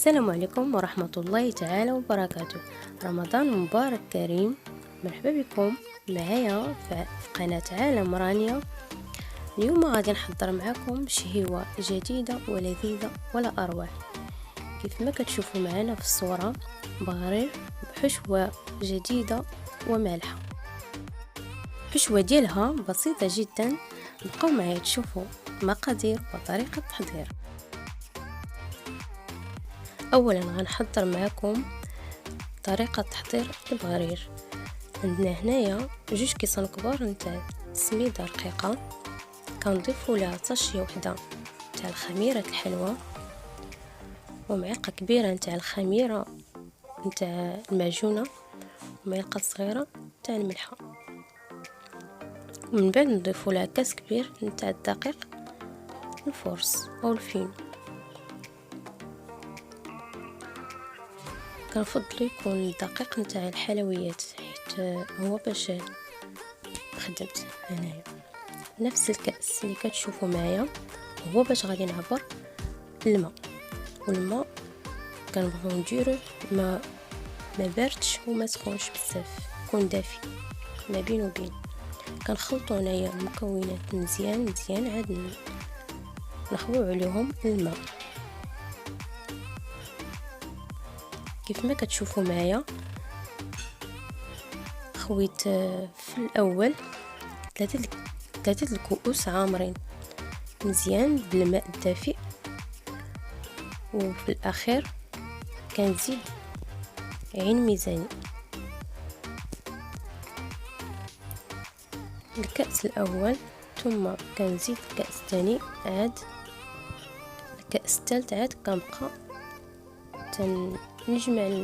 السلام عليكم ورحمة الله تعالى وبركاته. رمضان مبارك كريم. مرحبا بكم معايا في قناة عالم رانيا. اليوم غادي نحضر معكم شهيوة جديدة ولذيذة ولا أروع. كيف ما كتشوفوا معنا في الصورة، بغرير بحشوة جديدة ومالحة. الحشوة ديالها بسيطة جدا. بقاو معايا تشوفوا مقادير وطريقة التحضير. اولا غنحضر معكم طريقه تحضير البغرير. عندنا هنايا 2 كيسان كبار نتاع سميده رقيقه، كنضيفوا لها طشيه وحده نتاع الخميره الحلوه، ومعلقه كبيره نتاع الخميره نتاع المعجونه، ومعلقه صغيره نتاع الملحه. ومن بعد نضيفوا لها كاس كبير نتاع الدقيق الفورس او الفين. كنفضل يكون الدقيق نتاع الحلويات حيت هو باش خدمت هنايا. نفس الكأس اللي كتشوفوا معايا هو باش غادي نعبر الماء، والماء كنبغيو نديروه ما باردش وما سخونش بزاف، يكون دافي ما بين وبين. كنخلطوا هنايا المكونات مزيان عاد نخويو عليهم الماء. كيف ما كتشوفوا معايا خويت في الاول 3 الكؤوس عامرين مزيان بالماء الدافئ، وفي الاخير كنزيد عين ميزاني. الكأس الاول ثم كنزيد الكأس الثاني، عاد الكأس الثالث، عاد كنبقى نجمع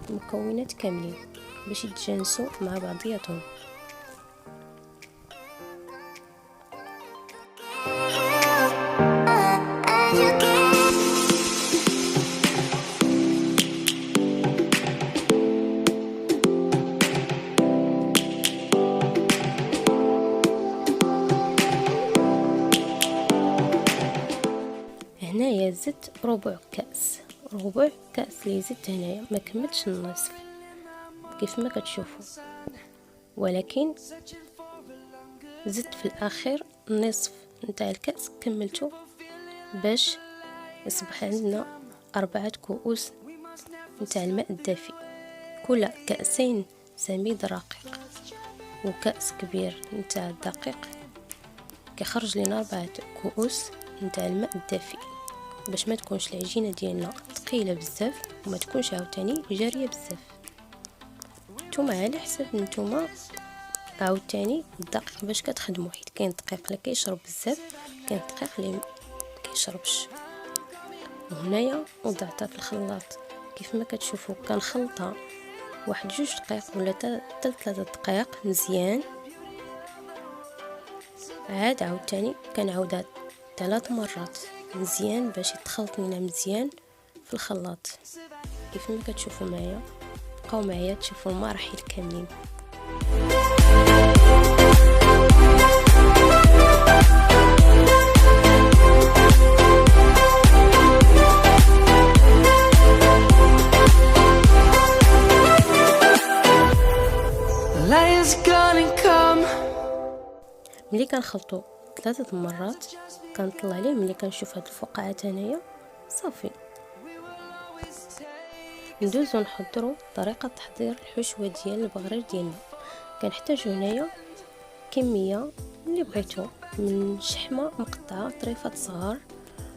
المكونات كاملين باش يتجانسوا مع بعضياتهم. هنايا زدت ربع كأس اللي زدت هنايا ما كملتش النصف كيف ما كتشوفوا، ولكن زدت في الاخير النصف نتاع الكأس كملته باش يصبح عندنا 4 كؤوس نتاع الماء الدافئ. كل كأسين سميد رقيق وكأس كبير نتاع الدقيق كيخرج لنا 4 كؤوس نتاع الماء الدافئ، باش ما تكونش العجينه ديالنا ثقيله بزاف وما تكونش عاوتاني جاريه بزاف. نتوما على حسب نتوما عاوتاني الدقيق باش كتخدموا، حيت كاين دقيق اللي كيشرب بزاف، كاين دقيق اللي كيشربش. وهنايا وضعتها في الخلاط كيف ما كتشوفوا، كنخلطها 1-2 دقائق ولا 3 دقائق مزيان، عاد عاوتاني كنعاودها 3 مرات مزيان باش يتخلط لنا مزيان في الخلاط. كيف ما كتشوفوا معايا، بقاو معايا تشوفوا المراحل كاملين. ملي كنخلطوا 3 مرات كنطلع ليه، ملي كنشوف هاد الفقاعات هنايا صافي. ندوزو نحضروا طريقه تحضير الحشوه ديال البغرير ديالنا. كنحتاجو هنايا كميه اللي بغيتو من شحمه مقطعه طريفات صغار،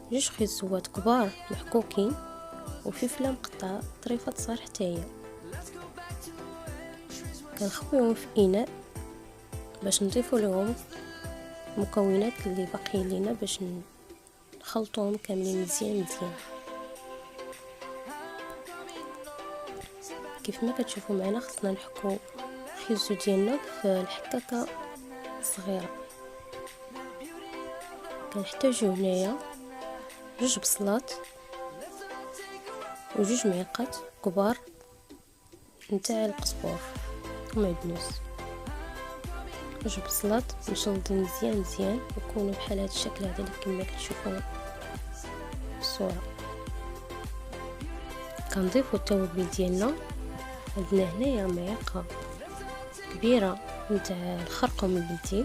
2 خيزوات كبار محكوكين، وفلفله مقطعه طريفات صغار حتى هي. كنخويهم في اناء باش نضيفوا لهم المكونات اللي باقيين لينا باش نخلطوهم كاملين مزيان. كيف ما كتشوفوا معنا خصنا نحكو خيزو ديالنا في الحكاكه صغيره. كنحتاجو هنايا 2 بصلات و2 معالق كبار نتاع القزبور ومعدنوس. 2 بصلات مشلضين مزيان يكونوا بحال هذا الشكل هذا اللي كما كتشوفوا في الصوره. كنضيفو التوابل ديالنا. عندنا هنايا معلقة كبيرة نتاع الخرقوم البلدي،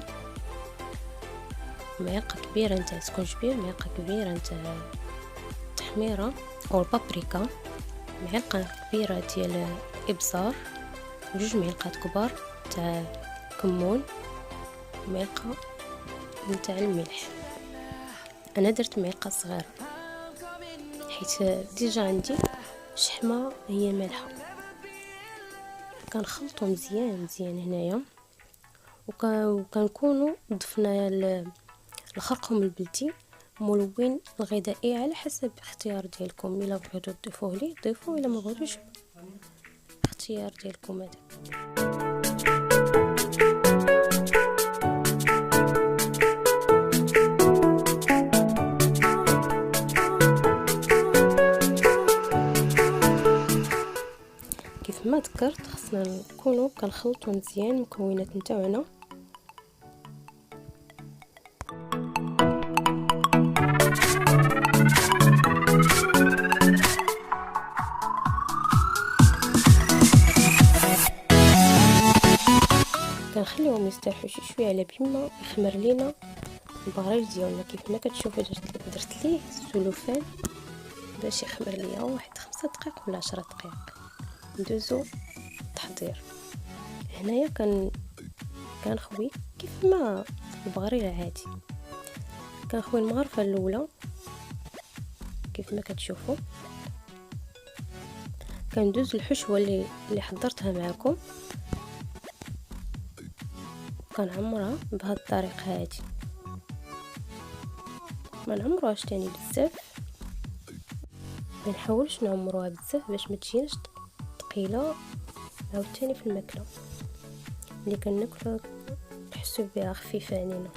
معلقة كبيرة نتاع سكونجبير، معلقة كبيرة نتاع التحميرة او البابريكا، معلقة كبيرة ديال ابزار، 2 معلقات كبار تاع كمون، معلقة نتاع الملح. انا درت معلقة صغيرة حيت ديجا عندي شحمة هي مالحة. كنخلطو مزيان هنايا، وكنكونوا ضفنا الخرقوم البلدي ملون الغذائي على حسب اختيار ديالكم. الا بغيتو تضيفوه ليه ضيفوه، الا ما بغيتوش اختيار ديالكم هذا. كيف ما ذكرت خصنا نكونوا كنخلطوا مزيان المكونات نتاعنا. كنخليهم يستريحوا شي شويه على بما يخمر لينا البغريج ديالنا. كيف ما كتشوفوا درت ليه السلوفان باش يخمر ليا واحد 5 دقائق ولا 10 دقائق. ندوزو التحضير. هنايا كنخوي كيف ما البغرير العادي. كنخوي المغرفه الاولى كيف ما كتشوفوا. كندوز الحشوه اللي حضرتها معكم، كنعمرها بهذه الطريقه هذه. ما نعمروهاش تاني بزاف، ما نحاولش نعمروها بزاف باش ما تجيناش ثقيله عاوتاني في الماكله اللي كناكلو نحسو بها خفيفه علينا.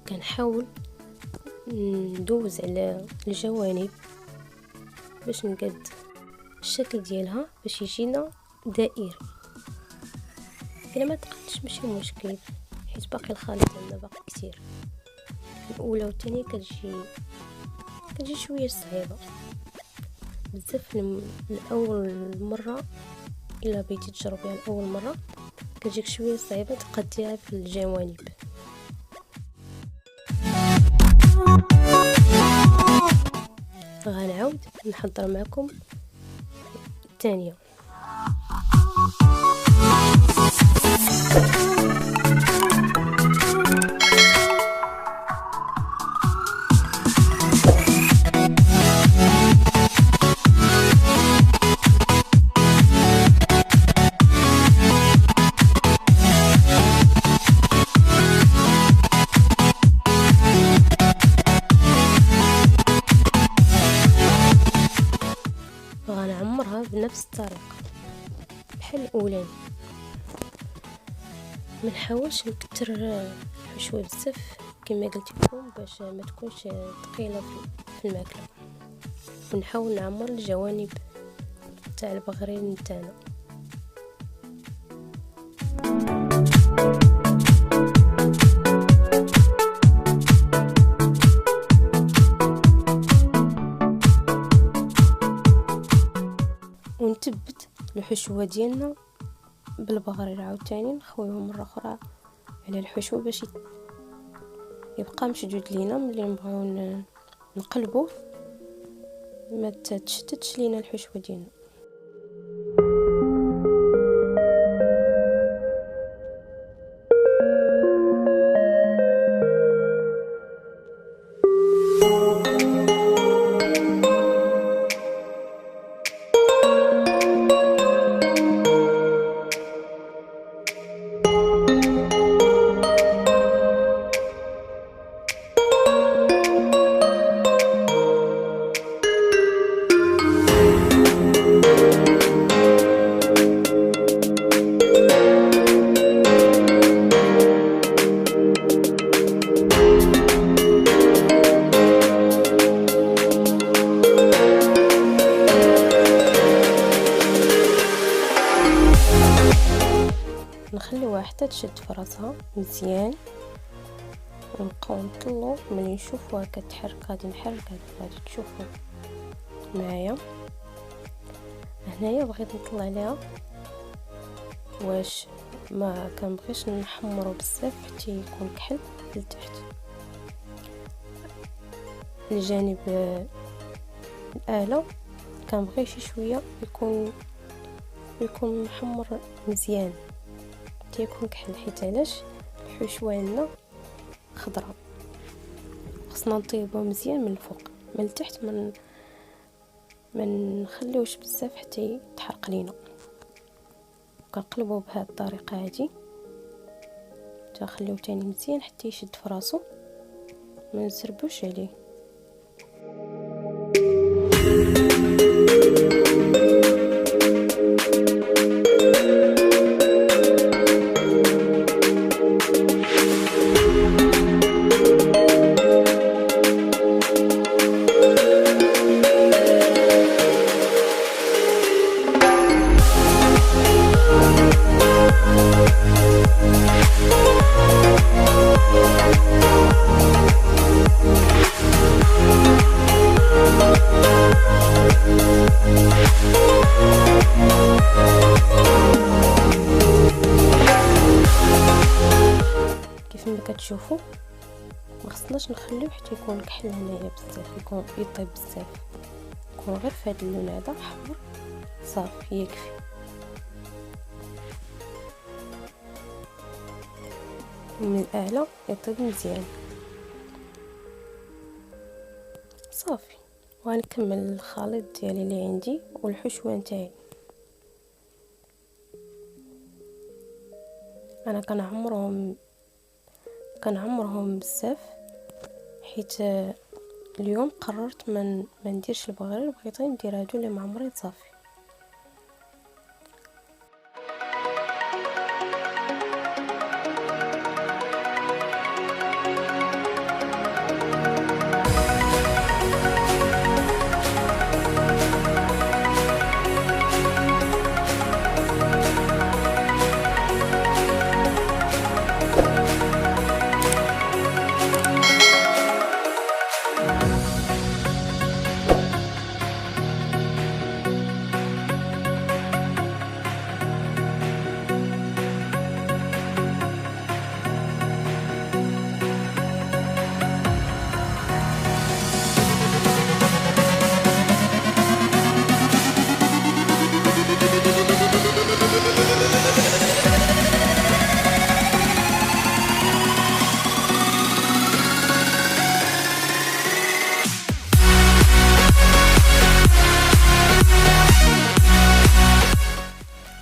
كنحاول ندوز على الجوانب باش نقد الشكل ديالها باش يجينا دائري. الا ما تقدش ماشي مشكل حيت باقي الخليط عندنا باقي كتير. الاولى والثانيه كتجي شويه صعيبه بزاف. الاول مره الا بغيتي تجربيها لاول مره كتجيك شويه صعيبه تقديها في الجوانب. غنعاود نحضر معكم الثانيه. غنعمرها بنفس الطريقه بحال الاولاني. ما نحاولش نكتر الحشوه بزاف كما قلت لكم باش ما تكونش ثقيله في الماكله، ونحاول نعمر الجوانب تاع البغرير نتاعنا. ونثبت الحشوه ديالنا بالبغرير عاوتاني نخويهم مره اخرى على الحشوه باش يبقى مشدود لينا. ملي نبغيو نقلبوه ما تشتتش لينا الحشوه ديالنا. حتى تشد فراسها مزيان، ونبقاو نطلو. ملي نشوفوها كتحرك غادي نحرك، غادي تشوفوا معايا. هنايا بغيت نطلع عليها واش ما كنبغيش نحمرو بزاف حتى يكون كحل لتحت. الجانب الاعلى كنبغي شي شويه يكون محمر مزيان حتى يكون كحل، حيت علاش الحشوه عندنا خضراء، خصنا نطيبوه مزيان من الفوق. من التحت ما نخليوش بزاف حتى يتحرق لينا. كنقلبوه بهذه الطريقه هذه، تخليوه تاني مزيان حتى يشد فراسو، ما نسربوش عليه. كتشوفوا ما خصناش نخليوه حتى يكون كحل هنايا بزاف، يكون يطيب بزاف، يكون غير في هذا اللون هذا احمر صافي يكفي. من الاعلى يطيب مزيان صافي. وغنكمل الخليط ديالي اللي عندي والحشوه نتاعي. انا كنعمرهم بزاف، حيت اليوم قررت ما نديرش البغرير، بغيت غير ندير هادو اللي معمرين صافي.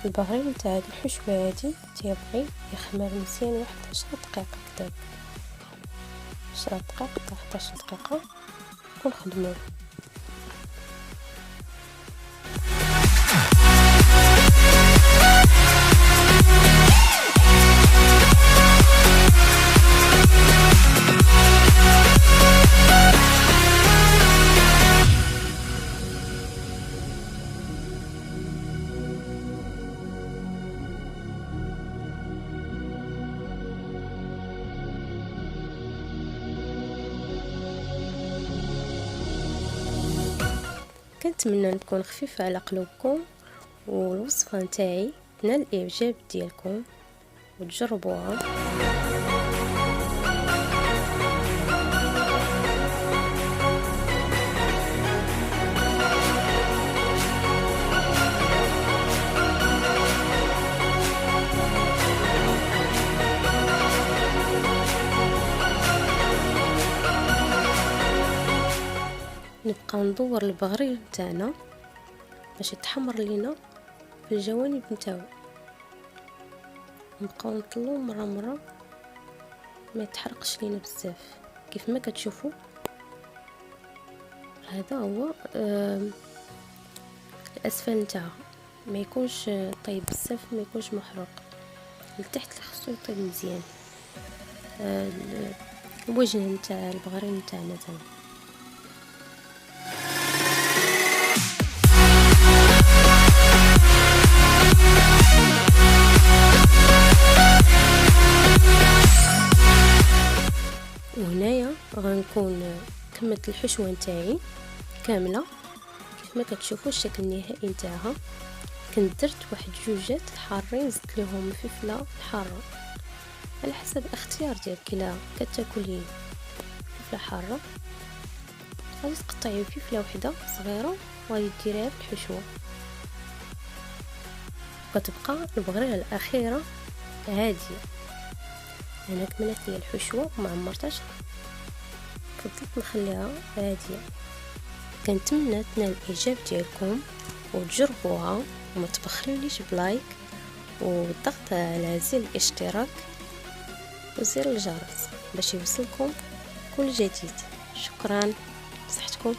البغرير نتاع هاد الحشوه هادي تيبغي يخمر مزيان واحد 10 دقائق كدا، 10 دقائق حتى 11 دقيقه ونخدموه. كنتمنى نكون خفيفه على قلوبكم، والوصفه نتاعي تنال الاعجاب ديالكم وتجربوها. نبقى ندور البغرير نتاعنا باش يتحمر لينا في الجوانب نتاعو، نبقاو نطلو مره ما يتحرقش لينا بزاف. كيف ما كتشوفوا هذا هو الاسفل نتاعها، ما يكونش طيب بزاف ما يكونش محروق. لتحت خصو يطيب مزيان. الوجه نتاع البغرير نتاعنا تاني. وهنايا غنكون كملت الحشوه نتاعي كامله. كيف ما كتشوفوا الشكل النهائي نتاعها. كنت درت واحد جوجات حارين، زدت لهم فلفله حاره على حسب اختيار ديالك. الا كتاكلي فلفله حاره غادي تقطعي فلفله وحده صغيره وغادي ديريها في الحشوه، كتبقى البغريره الاخيره هاديه. انا كملت لي الحشوه وما عمرتهاش، فضلت نخليها هاديه. كنتمنى تنال الاعجاب ديالكم وتجربوها، وما تبخلونيش بلايك والضغط على زر الاشتراك وزر الجرس باش يوصلكم كل جديد. شكرا، صحتكم.